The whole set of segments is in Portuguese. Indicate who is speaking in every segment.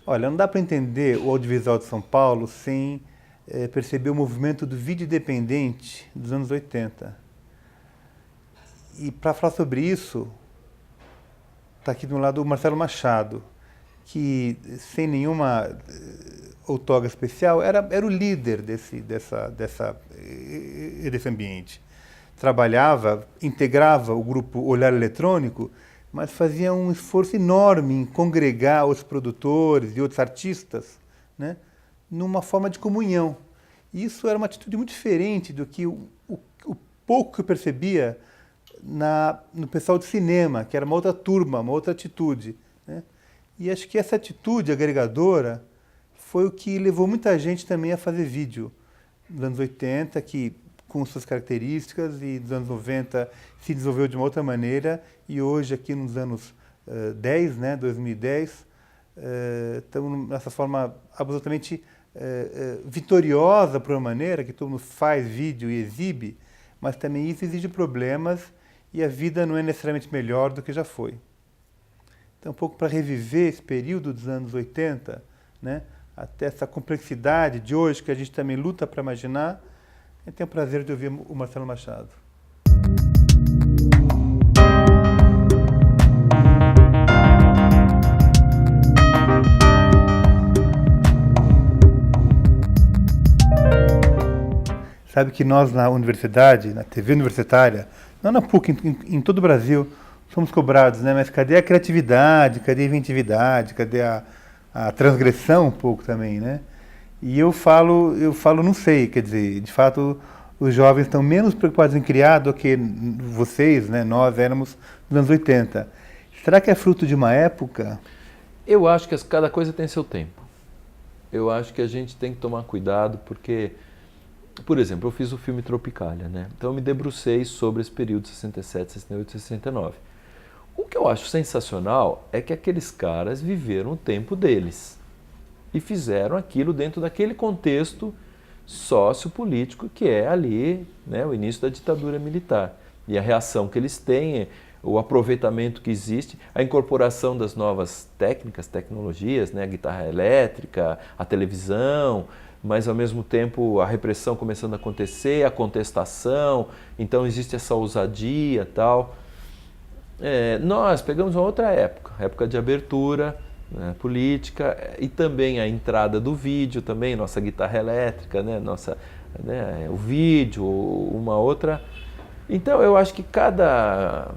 Speaker 1: Olha, não dá para entender o audiovisual de São Paulo sem perceber o movimento do vídeo independente dos anos 80. E para falar sobre isso, está aqui de um lado o Marcelo Machado, que sem nenhuma outorga especial era o líder desse ambiente. Trabalhava, integrava o grupo Olhar Eletrônico, mas fazia um esforço enorme em congregar os produtores e outros artistas, né, numa forma de comunhão. E isso era uma atitude muito diferente do que o pouco que eu percebia no pessoal de cinema, que era uma outra turma, uma outra atitude, né? E acho que essa atitude agregadora foi o que levou muita gente também a fazer vídeo nos anos 80, que com suas características, e nos anos 90 se desenvolveu de uma outra maneira, e hoje aqui nos anos 10, né, 2010, estamos nessa forma absolutamente vitoriosa, por uma maneira, que todo mundo faz vídeo e exibe, mas também isso exige problemas, e a vida não é necessariamente melhor do que já foi. Então, um pouco para reviver esse período dos anos 80, né, até essa complexidade de hoje que a gente também luta para imaginar, eu tenho o prazer de ouvir o Marcelo Machado. Sabe que nós na universidade, na TV universitária, não na PUC, em todo o Brasil, somos cobrados, né? Mas cadê a criatividade, cadê a inventividade, cadê a transgressão um pouco também, né? E eu falo, não sei, quer dizer, de fato, os jovens estão menos preocupados em criar do que vocês, né? Nós éramos nos anos 80. Será que é fruto de uma época?
Speaker 2: Eu acho que cada coisa tem seu tempo. Eu acho que a gente tem que tomar cuidado porque, por exemplo, eu fiz o filme Tropicália, né? Então eu me debrucei sobre esse período 67, 68, 69. O que eu acho sensacional é que aqueles caras viveram o tempo deles e fizeram aquilo dentro daquele contexto sociopolítico que é ali, né, o início da ditadura militar. E a reação que eles têm, o aproveitamento que existe, a incorporação das novas técnicas, tecnologias, né, a guitarra elétrica, a televisão, mas ao mesmo tempo a repressão começando a acontecer, a contestação, então existe essa ousadia e tal. Nós pegamos uma outra época, época de abertura, né, política, e também a entrada do vídeo, também nossa guitarra elétrica, né, o vídeo, uma outra. Então eu acho que cada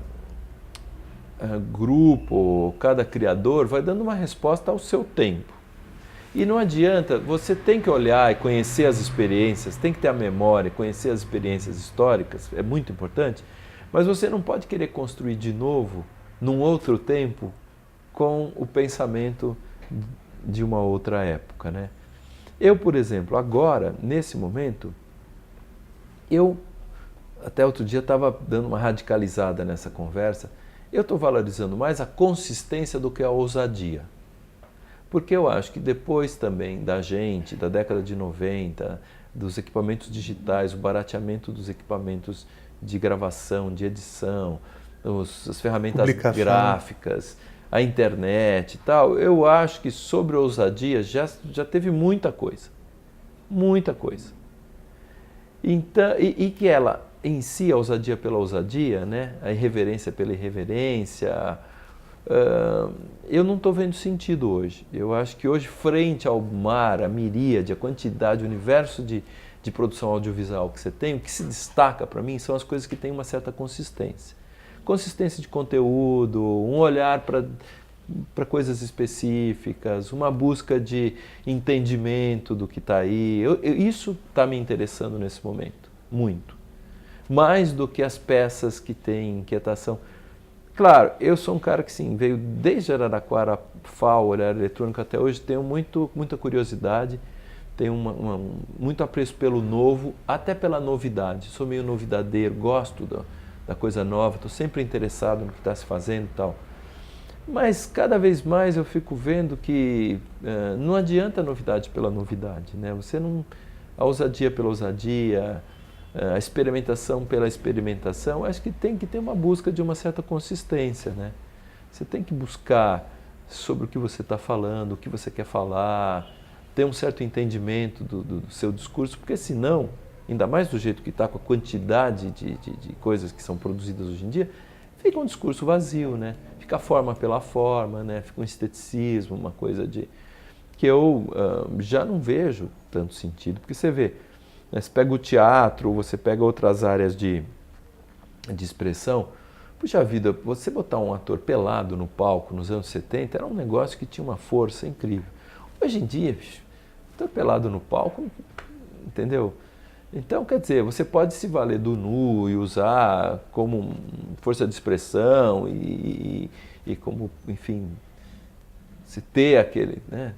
Speaker 2: grupo, cada criador vai dando uma resposta ao seu tempo. E não adianta, você tem que olhar e conhecer as experiências, tem que ter a memória, conhecer as experiências históricas, é muito importante, mas você não pode querer construir de novo, num outro tempo, com o pensamento de uma outra época, né? Eu, por exemplo, agora, nesse momento, até outro dia estava dando uma radicalizada nessa conversa, eu estou valorizando mais a consistência do que a ousadia. Porque eu acho que depois também da década de 90, dos equipamentos digitais, o barateamento dos equipamentos de gravação, de edição, as ferramentas gráficas, a internet e tal, eu acho que sobre a ousadia já teve muita coisa. Muita coisa. Então, e que ela, em si, a ousadia pela ousadia, né? A irreverência pela irreverência, eu não estou vendo sentido hoje. Eu acho que hoje, frente ao mar, a miríade, a quantidade, o universo de produção audiovisual que você tem, o que se destaca para mim são as coisas que têm uma certa consistência. Consistência de conteúdo, um olhar para coisas específicas, uma busca de entendimento do que está aí. Isso está me interessando nesse momento, muito. Mais do que as peças que têm inquietação. Claro, eu sou um cara que sim, veio desde Araraquara, FAO, Olhar Eletrônico até hoje, tenho muita curiosidade, tenho muito apreço pelo novo, até pela novidade. Sou meio novidadeiro, gosto da coisa nova, estou sempre interessado no que está se fazendo e tal. Mas cada vez mais eu fico vendo que não adianta a novidade pela novidade, né? A ousadia pela ousadia, a experimentação pela experimentação, acho que tem que ter uma busca de uma certa consistência, né? Você tem que buscar sobre o que você está falando, o que você quer falar, ter um certo entendimento do seu discurso, porque senão, ainda mais do jeito que está, com a quantidade de coisas que são produzidas hoje em dia, fica um discurso vazio, né? Fica a forma pela forma, né? Fica um esteticismo, uma coisa que eu já não vejo tanto sentido, porque você vê, né, você pega o teatro, você pega outras áreas de expressão, puxa vida, você botar um ator pelado no palco nos anos 70 era um negócio que tinha uma força incrível. Hoje em dia, bicho, ator pelado no palco, entendeu? Então, quer dizer, você pode se valer do nu e usar como força de expressão e como, enfim, se ter aquele, né,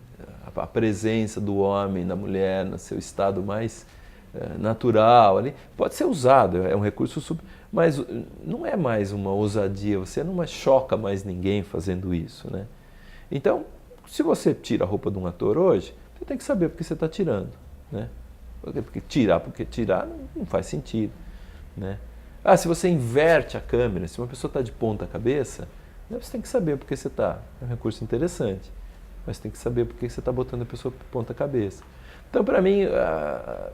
Speaker 2: a presença do homem, da mulher, no seu estado mais natural ali, pode ser usado, é um recurso mas não é mais uma ousadia, você não choca mais ninguém fazendo isso, né? Então, se você tira a roupa de um ator hoje, você tem que saber porque você está tirando, né? Porque tirar não faz sentido, né? Se você inverte a câmera, se uma pessoa está de ponta cabeça, você tem que saber porque você está. É um recurso interessante, mas tem que saber porque você está botando a pessoa de ponta cabeça. Então, para mim,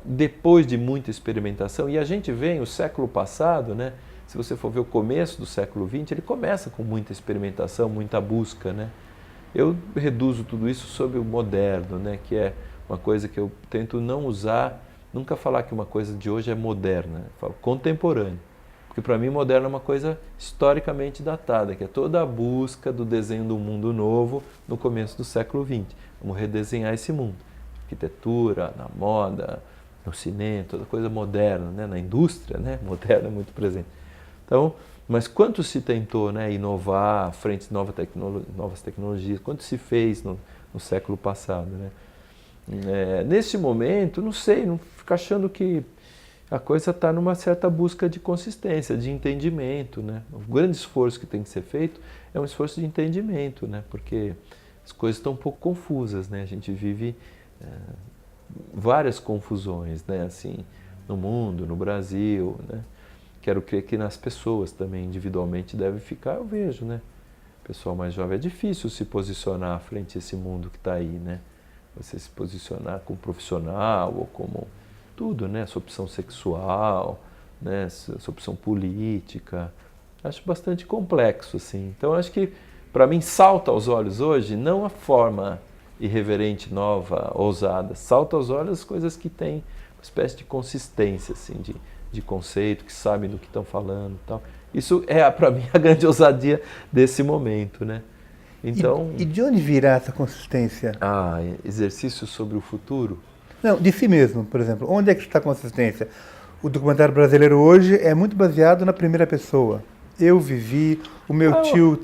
Speaker 2: depois de muita experimentação, e a gente vem, o século passado, né, se você for ver o começo do século XX, ele começa com muita experimentação, muita busca, né? Eu reduzo tudo isso sobre o moderno, né, que é uma coisa que eu tento não usar, nunca falar que uma coisa de hoje é moderna, eu falo contemporâneo. Porque para mim moderno é uma coisa historicamente datada, que é toda a busca do desenho do mundo novo no começo do século XX. Vamos redesenhar esse mundo. Arquitetura, na moda, no cinema, toda coisa moderna, né? Na indústria, né? Moderna é muito presente. Então, mas quanto se tentou, né, inovar frente a novas tecnologias, quanto se fez no século passado, né? Nesse momento, não sei, não fico achando que a coisa está numa certa busca de consistência, de entendimento, né? O grande esforço que tem que ser feito é um esforço de entendimento, né? Porque as coisas estão um pouco confusas, né? A gente vive várias confusões, né? Assim, no mundo, no Brasil, né? Quero crer que nas pessoas também, individualmente, deve ficar, eu vejo, né? O pessoal mais jovem, é difícil se posicionar frente a esse mundo que está aí, né? Você se posicionar como profissional ou como tudo, né? Sua opção sexual, né? Sua opção política. Acho bastante complexo, assim. Então, acho que, para mim, salta aos olhos hoje, não a forma irreverente, nova, ousada. Salta aos olhos as coisas que têm uma espécie de consistência, assim, de conceito, que sabem do que estão falando e tal. Isso é, para mim, a grande ousadia desse momento, né? Então,
Speaker 1: e de onde virá essa consistência?
Speaker 2: Exercício sobre o futuro?
Speaker 1: Não, de si mesmo, por exemplo. Onde é que está a consistência? O documentário brasileiro hoje é muito baseado na primeira pessoa. Eu vivi, o meu tio,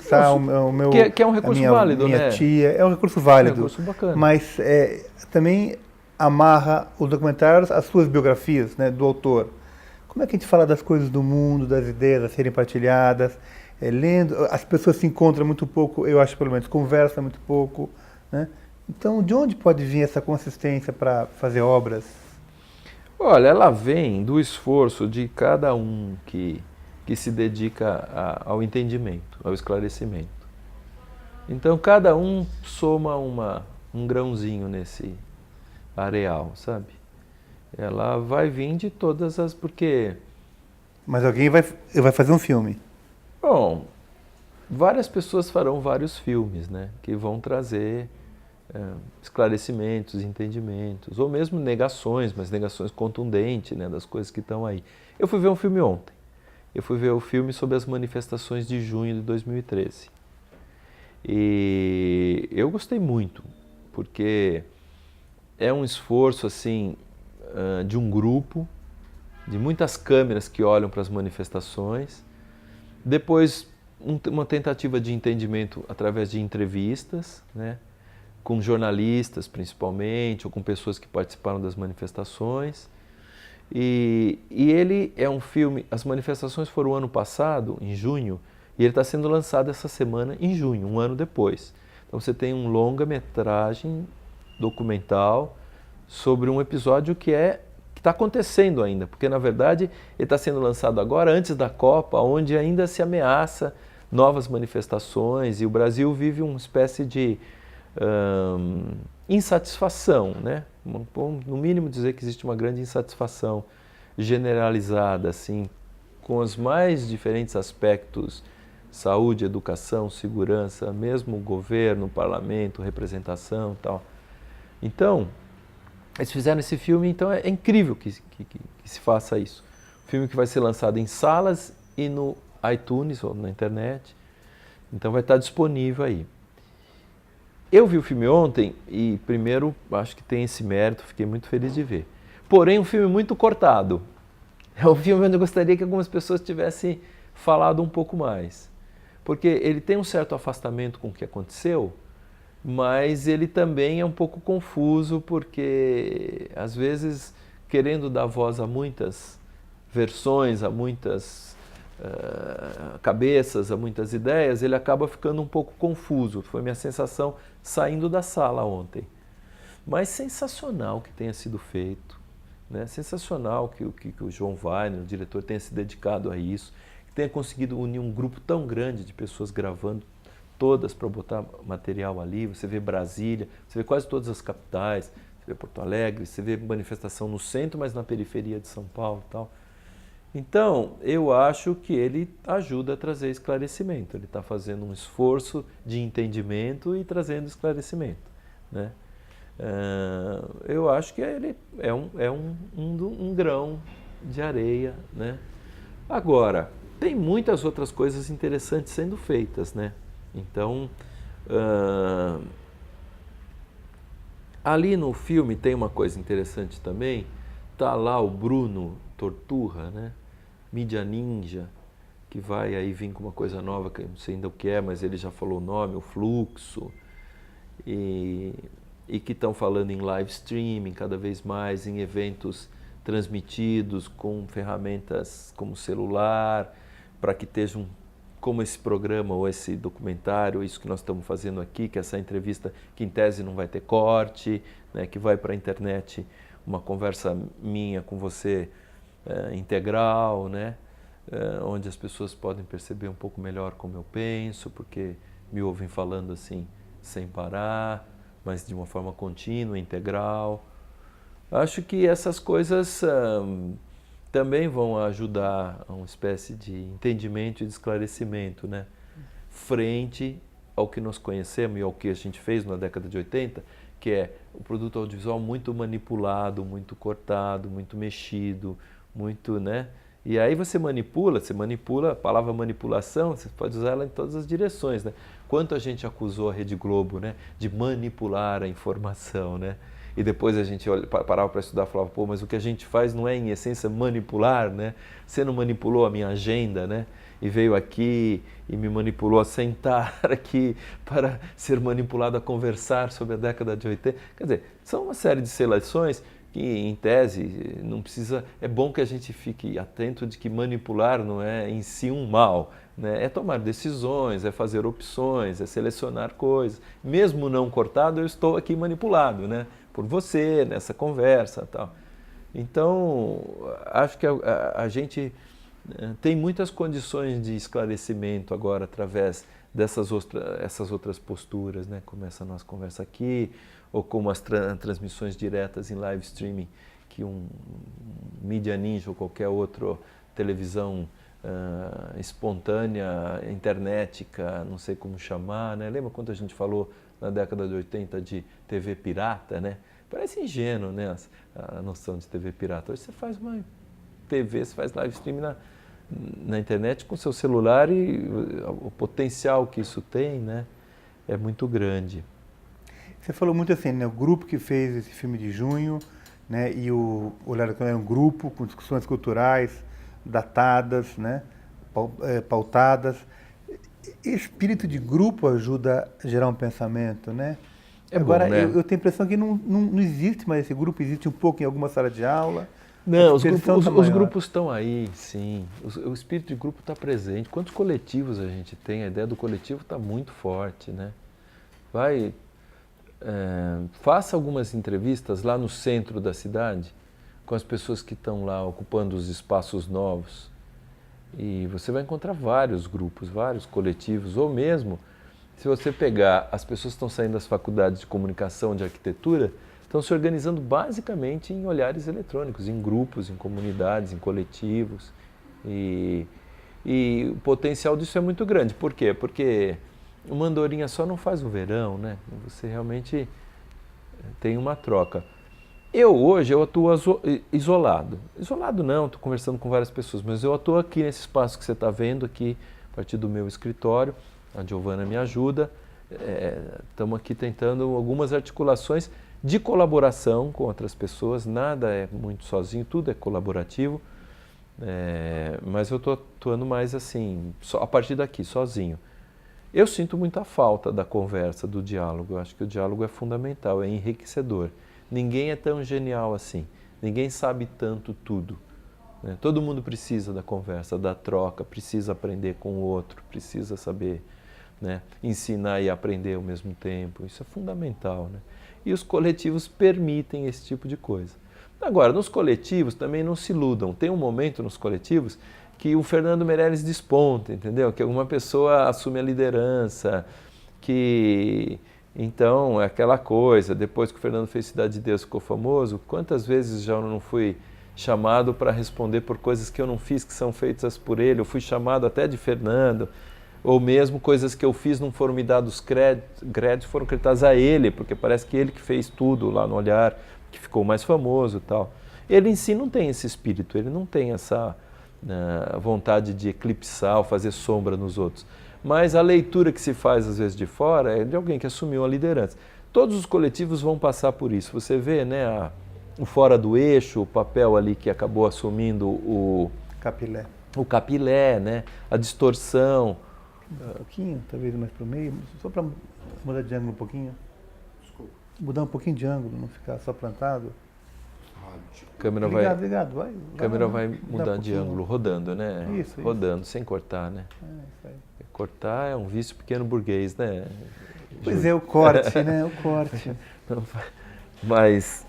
Speaker 1: o meu...
Speaker 2: Que é um recurso válido,
Speaker 1: minha
Speaker 2: né?
Speaker 1: Tia, é um recurso válido.
Speaker 2: É um recurso bacana.
Speaker 1: Mas também amarra os documentários às suas biografias, né, do autor. Como é que a gente fala das coisas do mundo, das ideias a serem partilhadas? Lendo, as pessoas se encontram muito pouco, eu acho pelo menos, conversam muito pouco, né? Então, de onde pode vir essa consistência para fazer obras?
Speaker 2: Olha, ela vem do esforço de cada um que se dedica ao entendimento, ao esclarecimento. Então, cada um soma um grãozinho nesse areal, sabe? Ela vai vir de todas as... porque...
Speaker 1: Mas alguém vai fazer um filme.
Speaker 2: Bom, várias pessoas farão vários filmes, né? Que vão trazer esclarecimentos, entendimentos, ou mesmo negações, mas negações contundentes, né, das coisas que estão aí. Eu fui ver um filme ontem. Eu fui ver o filme sobre as manifestações de junho de 2013. E eu gostei muito, porque é um esforço assim de um grupo, de muitas câmeras que olham para as manifestações, depois uma tentativa de entendimento através de entrevistas, né, com jornalistas principalmente, ou com pessoas que participaram das manifestações. E ele é um filme, as manifestações foram ano passado, em junho, e ele está sendo lançado essa semana em junho, um ano depois. Então você tem um longa-metragem documental sobre um episódio que está acontecendo ainda, porque na verdade ele está sendo lançado agora, antes da Copa, onde ainda se ameaça novas manifestações, e o Brasil vive uma espécie de insatisfação, né? No mínimo dizer que existe uma grande insatisfação generalizada, assim, com os mais diferentes aspectos: saúde, educação, segurança, mesmo governo, parlamento, representação e tal. Então, eles fizeram esse filme, então é incrível que se faça isso. Um filme que vai ser lançado em salas e no iTunes ou na internet, então vai estar disponível aí. Eu vi o filme ontem e, primeiro, acho que tem esse mérito, fiquei muito feliz de ver. Porém, um filme muito cortado. É um filme onde eu gostaria que algumas pessoas tivessem falado um pouco mais. Porque ele tem um certo afastamento com o que aconteceu, mas ele também é um pouco confuso, porque, às vezes, querendo dar voz a muitas versões, a muitas cabeças, a muitas ideias, ele acaba ficando um pouco confuso. Foi minha sensação saindo da sala ontem. Mas sensacional que tenha sido feito, né? Sensacional que o João Weiner, o diretor, tenha se dedicado a isso, que tenha conseguido unir um grupo tão grande de pessoas gravando, todas para botar material ali. Você vê Brasília, você vê quase todas as capitais, você vê Porto Alegre, você vê manifestação no centro, mas na periferia de São Paulo e tal. Então, eu acho que ele ajuda a trazer esclarecimento. Ele está fazendo um esforço de entendimento e trazendo esclarecimento, né? Eu acho que ele é um grão de areia, né? Agora, tem muitas outras coisas interessantes sendo feitas, né? Então, ali no filme tem uma coisa interessante também. Está lá o Bruno Torturra, né? Mídia Ninja, que vai aí vir com uma coisa nova, que eu não sei ainda o que é, mas ele já falou o nome, o Fluxo, e que estão falando em live streaming cada vez mais, em eventos transmitidos com ferramentas como celular, para que estejam, como esse programa ou esse documentário, ou isso que nós estamos fazendo aqui, que essa entrevista, que em tese não vai ter corte, né, que vai para a internet, uma conversa minha com você integral, né, onde as pessoas podem perceber um pouco melhor como eu penso, porque me ouvem falando assim sem parar, mas de uma forma contínua, integral. Acho que essas coisas também vão ajudar a uma espécie de entendimento e de esclarecimento, né, frente ao que nós conhecemos e ao que a gente fez na década de 80, que é o produto audiovisual muito manipulado, muito cortado, muito mexido, muito, né? E aí você manipula a palavra manipulação, você pode usar ela em todas as direções, né? Quanto a gente acusou a Rede Globo, né, de manipular a informação, né? E depois a gente parava para estudar e falava, pô, mas o que a gente faz não é, em essência, manipular, né? Você não manipulou a minha agenda, né? E veio aqui e me manipulou a sentar aqui para ser manipulado a conversar sobre a década de 80. Quer dizer, são uma série de seleções que, em tese, não precisa... É bom que a gente fique atento de que manipular não é em si um mal, né? É tomar decisões, é fazer opções, é selecionar coisas. Mesmo não cortado, eu estou aqui manipulado, né, por você, nessa conversa e tal. Então, acho que a gente tem muitas condições de esclarecimento agora através essas outras posturas, né, como essa nossa conversa aqui, ou como as transmissões diretas em live streaming que um Mídia Ninja ou qualquer outra televisão espontânea, internética, não sei como chamar, né? Lembra quando a gente falou na década de 80 de TV pirata, né? Parece ingênuo, né, a noção de TV pirata. Hoje você faz uma TV, você faz live streaming na internet com seu celular e o potencial que isso tem, né, é muito grande.
Speaker 1: Você falou muito assim, né, o grupo que fez esse filme de junho, né, e o Olhar Lectrônico era um grupo com discussões culturais datadas, né, pautadas. Espírito de grupo ajuda a gerar um pensamento, né? Agora,
Speaker 2: bom, né?
Speaker 1: eu tenho a impressão que não existe mais esse grupo, existe um pouco em alguma sala de aula.
Speaker 2: Não, os grupos estão aí, sim. O espírito de grupo está presente. Quantos coletivos a gente tem? A ideia do coletivo está muito forte, né? Faça algumas entrevistas lá no centro da cidade, com as pessoas que estão lá ocupando os espaços novos. E você vai encontrar vários grupos, vários coletivos, ou mesmo, se você pegar as pessoas que estão saindo das faculdades de comunicação, de arquitetura, estão se organizando basicamente em olhares eletrônicos, em grupos, em comunidades, em coletivos. E o potencial disso é muito grande. Por quê? Porque uma andorinha só não faz o verão, né? Você realmente tem uma troca. Hoje eu atuo isolado. Isolado não, estou conversando com várias pessoas, mas eu atuo aqui nesse espaço que você está vendo aqui, a partir do meu escritório. A Giovana me ajuda. Estamos aqui tentando algumas articulações de colaboração com outras pessoas. Nada é muito sozinho, tudo é colaborativo. Mas eu estou atuando mais assim, a partir daqui, sozinho. Eu sinto muita falta da conversa, do diálogo. Eu acho que o diálogo é fundamental, é enriquecedor. Ninguém é tão genial assim. Ninguém sabe tanto tudo. Né? Todo mundo precisa da conversa, da troca, precisa aprender com o outro, precisa saber, né, ensinar e aprender ao mesmo tempo. Isso é fundamental. Né? E os coletivos permitem esse tipo de coisa. Agora, nos coletivos também não se iludam. Tem um momento nos coletivos que o Fernando Meirelles desponta, entendeu? Que alguma pessoa assume a liderança, que... Então, é aquela coisa, depois que o Fernando fez Cidade de Deus, ficou famoso, quantas vezes já eu não fui chamado para responder por coisas que eu não fiz, que são feitas por ele, eu fui chamado até de Fernando, ou mesmo coisas que eu fiz não foram me dados créditos, foram creditados a ele, porque parece que ele que fez tudo lá no Olhar, que ficou mais famoso e tal. Ele em si não tem esse espírito, ele não tem essa vontade de eclipsar ou fazer sombra nos outros. Mas a leitura que se faz, às vezes, de fora é de alguém que assumiu a liderança. Todos os coletivos vão passar por isso. Você vê, né, o fora do eixo, o papel ali que acabou assumindo o capilé, né, a distorção.
Speaker 1: Um pouquinho, talvez mais para o meio, só para mudar de ângulo um pouquinho. Desculpa. Mudar um pouquinho de ângulo, não ficar só plantado.
Speaker 2: A câmera vai mudar de ângulo, rodando, né?
Speaker 1: Isso.
Speaker 2: Rodando, sem cortar, né?
Speaker 1: Isso aí.
Speaker 2: Cortar é um vício pequeno burguês, né?
Speaker 1: Pois é, o corte, né? O corte.
Speaker 2: Mas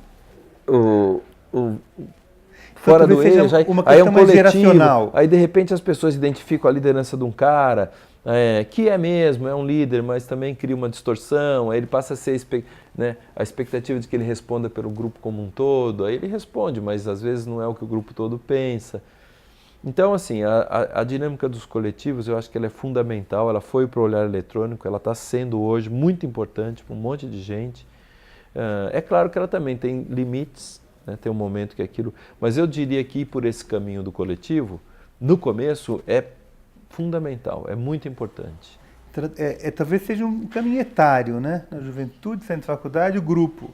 Speaker 2: fora do eixo, aí é um coletivo, geracional. Aí de repente as pessoas identificam a liderança de um cara, que é mesmo, é um líder, mas também cria uma distorção, aí ele passa a ser a expectativa de que ele responda pelo grupo como um todo, aí ele responde, mas às vezes não é o que o grupo todo pensa. Então, assim, a dinâmica dos coletivos, eu acho que ela é fundamental, ela foi para o olhar eletrônico, ela está sendo hoje muito importante para um monte de gente. É claro que ela também tem limites, né, tem um momento que aquilo... Mas eu diria que ir por esse caminho do coletivo, no começo, é fundamental, é muito importante.
Speaker 1: Talvez seja um caminho etário, né? Na juventude, saindo da faculdade, o grupo.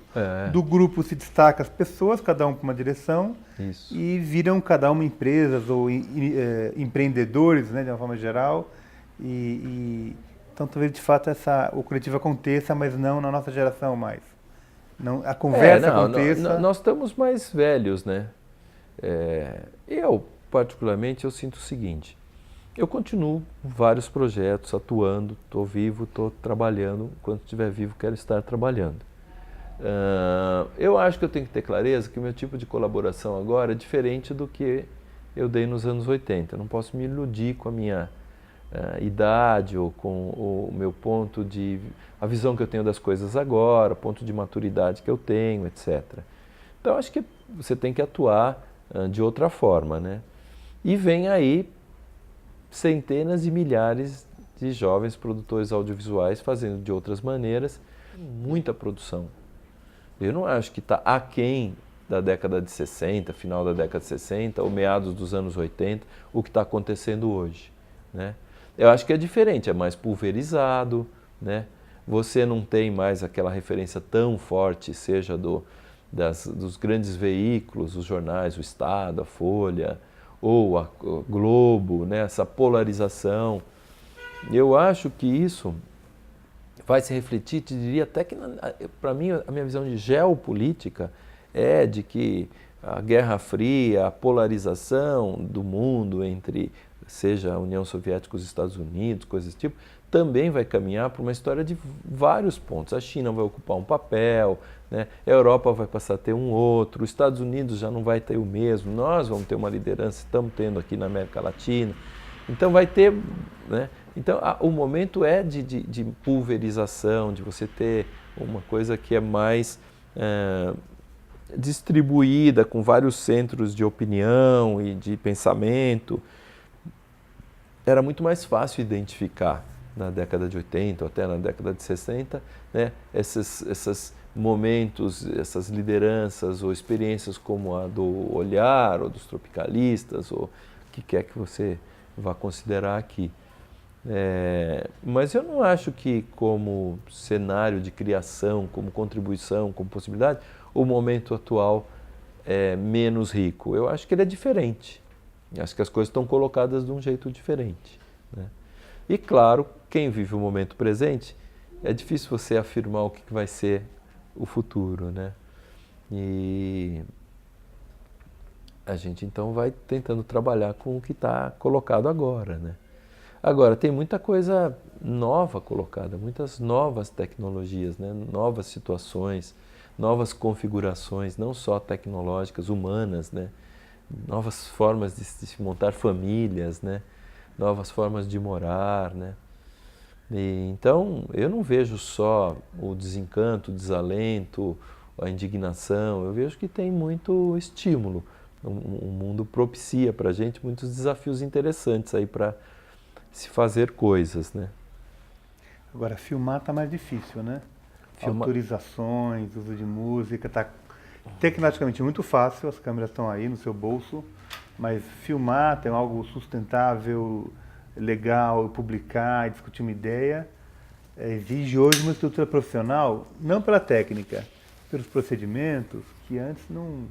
Speaker 1: Do grupo se destaca as pessoas, cada um com uma direção.
Speaker 2: Isso.
Speaker 1: E viram cada uma empresas ou empreendedores, né, de uma forma geral. Então, talvez, de fato, o coletivo aconteça, mas não na nossa geração mais. Não, a conversa aconteça...
Speaker 2: Nós estamos mais velhos, né? Eu, particularmente, eu sinto o seguinte... Eu continuo com vários projetos, atuando, estou vivo, estou trabalhando. Enquanto estiver vivo, quero estar trabalhando. Eu acho que eu tenho que ter clareza que o meu tipo de colaboração agora é diferente do que eu dei nos anos 80. Eu não posso me iludir com a minha idade ou com o meu ponto de... a visão que eu tenho das coisas agora, o ponto de maturidade que eu tenho, etc. Então, acho que você tem que atuar de outra forma, né? E vem aí centenas de milhares de jovens produtores audiovisuais fazendo de outras maneiras, muita produção. Eu não acho que está aquém da década de 60, final da década de 60 ou meados dos anos 80, o que está acontecendo hoje, né? Eu acho que é diferente, é mais pulverizado, né? Você não tem mais aquela referência tão forte, seja dos grandes veículos, os jornais, o Estado, a Folha, ou a Globo, né, essa polarização. Eu acho que isso vai se refletir, te diria até que, para mim, a minha visão de geopolítica é de que a Guerra Fria, a polarização do mundo entre, seja a União Soviética e os Estados Unidos, coisas desse tipo, também vai caminhar para uma história de vários pontos. A China vai ocupar um papel, né? A Europa vai passar a ter um outro, os Estados Unidos já não vai ter o mesmo, nós vamos ter uma liderança, estamos tendo aqui na América Latina. Então vai ter, né? Então o momento é de pulverização, de você ter uma coisa que é mais distribuída, com vários centros de opinião e de pensamento. Era muito mais fácil identificar na década de 80 ou até na década de 60, né, esses momentos, essas lideranças ou experiências como a do Olhar ou dos tropicalistas ou o que quer que você vá considerar aqui. Mas eu não acho que como cenário de criação, como contribuição, como possibilidade, o momento atual é menos rico. Eu acho que ele é diferente. Acho que as coisas estão colocadas de um jeito diferente, né? E claro, quem vive o momento presente, é difícil você afirmar o que vai ser o futuro, né? E a gente então vai tentando trabalhar com o que está colocado agora, né? Agora, tem muita coisa nova colocada, muitas novas tecnologias, né? Novas situações, novas configurações, não só tecnológicas, humanas, né? Novas formas de se montar famílias, né? Novas formas de morar, né? Então, eu não vejo só o desencanto, o desalento, a indignação, eu vejo que tem muito estímulo. O mundo propicia para a gente muitos desafios interessantes aí para se fazer coisas, né?
Speaker 1: Agora, filmar está mais difícil, né? Autorizações, uso de música, está tecnologicamente muito fácil, as câmeras estão aí no seu bolso, mas filmar, ter algo sustentável, legal, publicar e discutir uma ideia, exige hoje uma estrutura profissional, não pela técnica, pelos procedimentos, que antes não...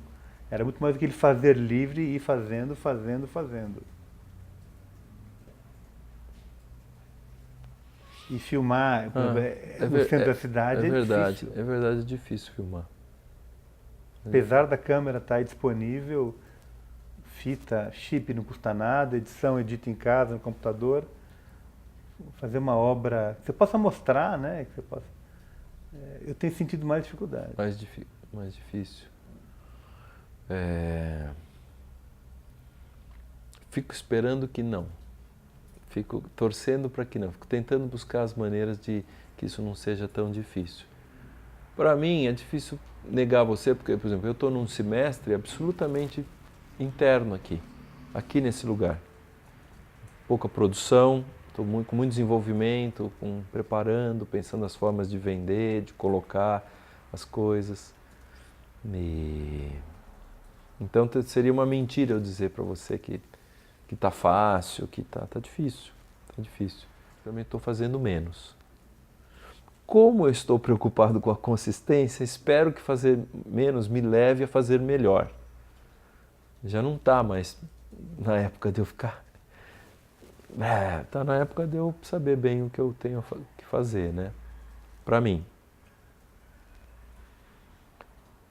Speaker 1: Era muito mais aquele fazer livre e ir fazendo. E filmar no centro da cidade é difícil.
Speaker 2: É verdade, é difícil filmar.
Speaker 1: Apesar da câmera estar aí disponível, fita, chip não custa nada, edição edita em casa, no computador, fazer uma obra que você possa mostrar, né? Que você possa, eu tenho sentido mais dificuldade.
Speaker 2: Mais difícil. Fico esperando que não. Fico torcendo para que não. Fico tentando buscar as maneiras de que isso não seja tão difícil. Para mim é difícil negar você, porque, por exemplo, eu estou num semestre absolutamente interno aqui nesse lugar. Pouca produção, estou com muito desenvolvimento, preparando, pensando as formas de vender, de colocar as coisas. Então seria uma mentira eu dizer para você que está fácil, que está difícil. Está difícil. Também estou fazendo menos. Como eu estou preocupado com a consistência, espero que fazer menos me leve a fazer melhor. Já não está mais na época de eu ficar... Está na época de eu saber bem o que eu tenho que fazer, né? Para mim.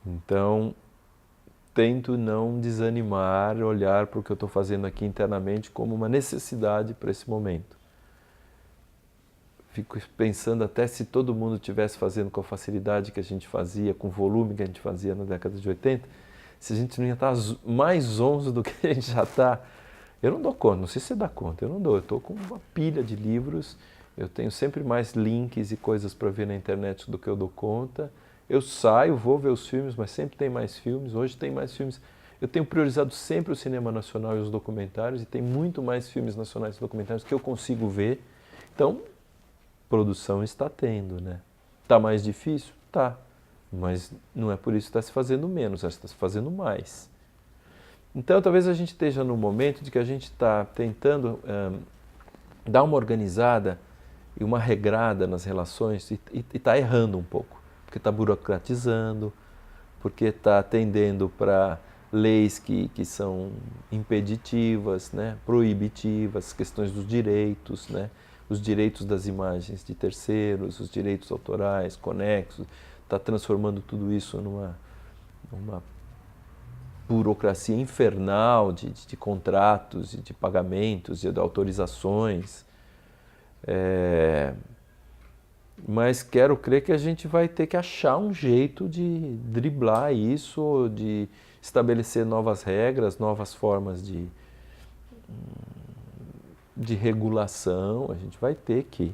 Speaker 2: Então, tento não desanimar, olhar para o que eu estou fazendo aqui internamente como uma necessidade para esse momento. Fico pensando até se todo mundo estivesse fazendo com a facilidade que a gente fazia, com o volume que a gente fazia na década de 80, se a gente não ia estar mais zonzo do que a gente já está. Eu não dou conta, não sei se você dá conta, eu não dou. Eu estou com uma pilha de livros, eu tenho sempre mais links e coisas para ver na internet do que eu dou conta. Eu saio, vou ver os filmes, mas sempre tem mais filmes. Hoje tem mais filmes. Eu tenho priorizado sempre o cinema nacional e os documentários, e tem muito mais filmes nacionais e documentários que eu consigo ver. Então, produção está tendo, né? Está mais difícil? Tá. Mas não é por isso que está se fazendo menos, está se fazendo mais. Então, talvez a gente esteja no momento de que a gente está tentando dar uma organizada e uma regrada nas relações e está errando um pouco. Porque está burocratizando, porque está atendendo para leis que são impeditivas, né? Proibitivas, questões dos direitos, né? Os direitos das imagens de terceiros, os direitos autorais, conexos, está transformando tudo isso numa burocracia infernal de contratos, de pagamentos, de autorizações. Mas quero crer que a gente vai ter que achar um jeito de driblar isso, de estabelecer novas regras, novas formas de regulação, a gente vai ter que.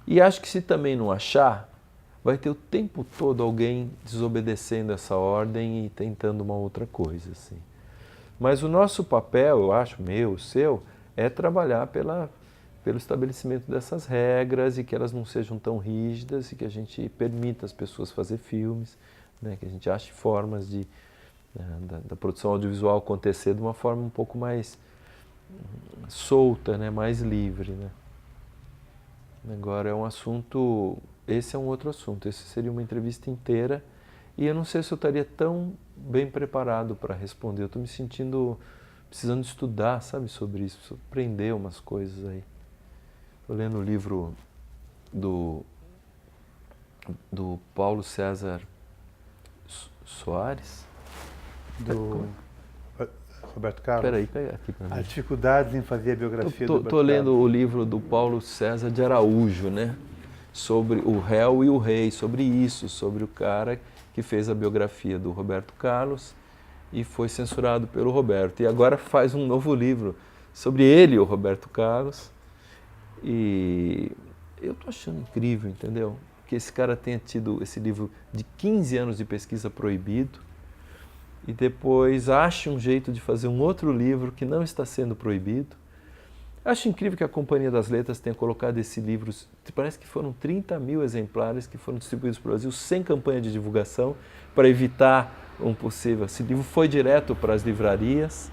Speaker 2: E acho que se também não achar, vai ter o tempo todo alguém desobedecendo essa ordem e tentando uma outra coisa, assim. Mas o nosso papel, eu acho, meu, seu, é trabalhar pelo estabelecimento dessas regras e que elas não sejam tão rígidas e que a gente permita as pessoas fazer filmes, né, que a gente ache formas da produção audiovisual acontecer de uma forma um pouco mais solta, né, mais livre, né. Agora é um assunto, esse é um outro assunto, esse seria uma entrevista inteira e eu não sei se eu estaria tão bem preparado para responder. Eu estou me sentindo, precisando estudar, sabe, sobre isso, aprender umas coisas aí. Estou lendo o livro do Paulo César Soares.
Speaker 1: Do Roberto Carlos.
Speaker 2: Espera aí, pega aqui para mim.
Speaker 1: As dificuldades em fazer a biografia do Roberto
Speaker 2: Estou lendo
Speaker 1: Carlos.
Speaker 2: o livro do Paulo César de Araújo, né? Sobre o réu e o rei, sobre isso, sobre o cara que fez a biografia do Roberto Carlos e foi censurado pelo Roberto. E agora faz um novo livro sobre ele, o Roberto Carlos. E eu estou achando incrível, entendeu? Que esse cara tenha tido esse livro de 15 anos de pesquisa proibido e depois ache um jeito de fazer um outro livro que não está sendo proibido. Acho incrível que a Companhia das Letras tenha colocado esse livro, parece que foram 30 mil exemplares que foram distribuídos para o Brasil sem campanha de divulgação, para evitar um possível... Esse livro foi direto para as livrarias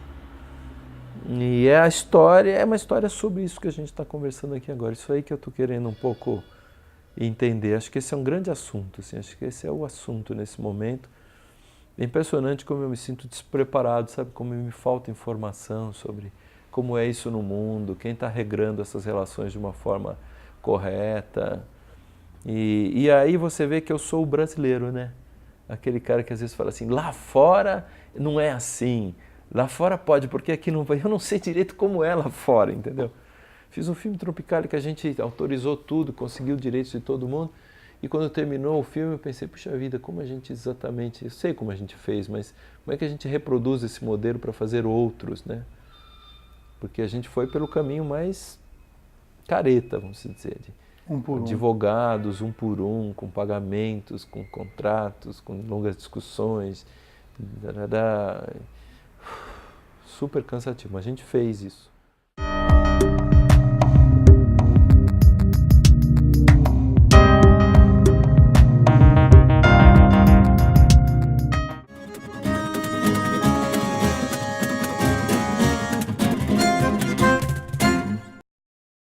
Speaker 2: e é uma história sobre isso que a gente está conversando aqui agora. Isso aí que eu estou querendo um pouco entender. Acho que esse é um grande assunto, assim, acho que esse é o assunto nesse momento. É impressionante como eu me sinto despreparado, sabe? Como me falta informação sobre como é isso no mundo, quem está regrando essas relações de uma forma correta. E aí você vê que eu sou o brasileiro, né? Aquele cara que às vezes fala assim, lá fora não é assim, lá fora pode, porque aqui não vai. Eu não sei direito como é lá fora, entendeu? Fiz um filme Tropical que a gente autorizou tudo, conseguiu direitos de todo mundo. E quando terminou o filme eu pensei, puxa vida, como a gente exatamente, eu sei como a gente fez, mas como é que a gente reproduz esse modelo para fazer outros, né? Porque a gente foi pelo caminho mais careta, vamos dizer, de advogados, um por um, com pagamentos, com contratos, com longas discussões, super cansativo, mas a gente fez isso.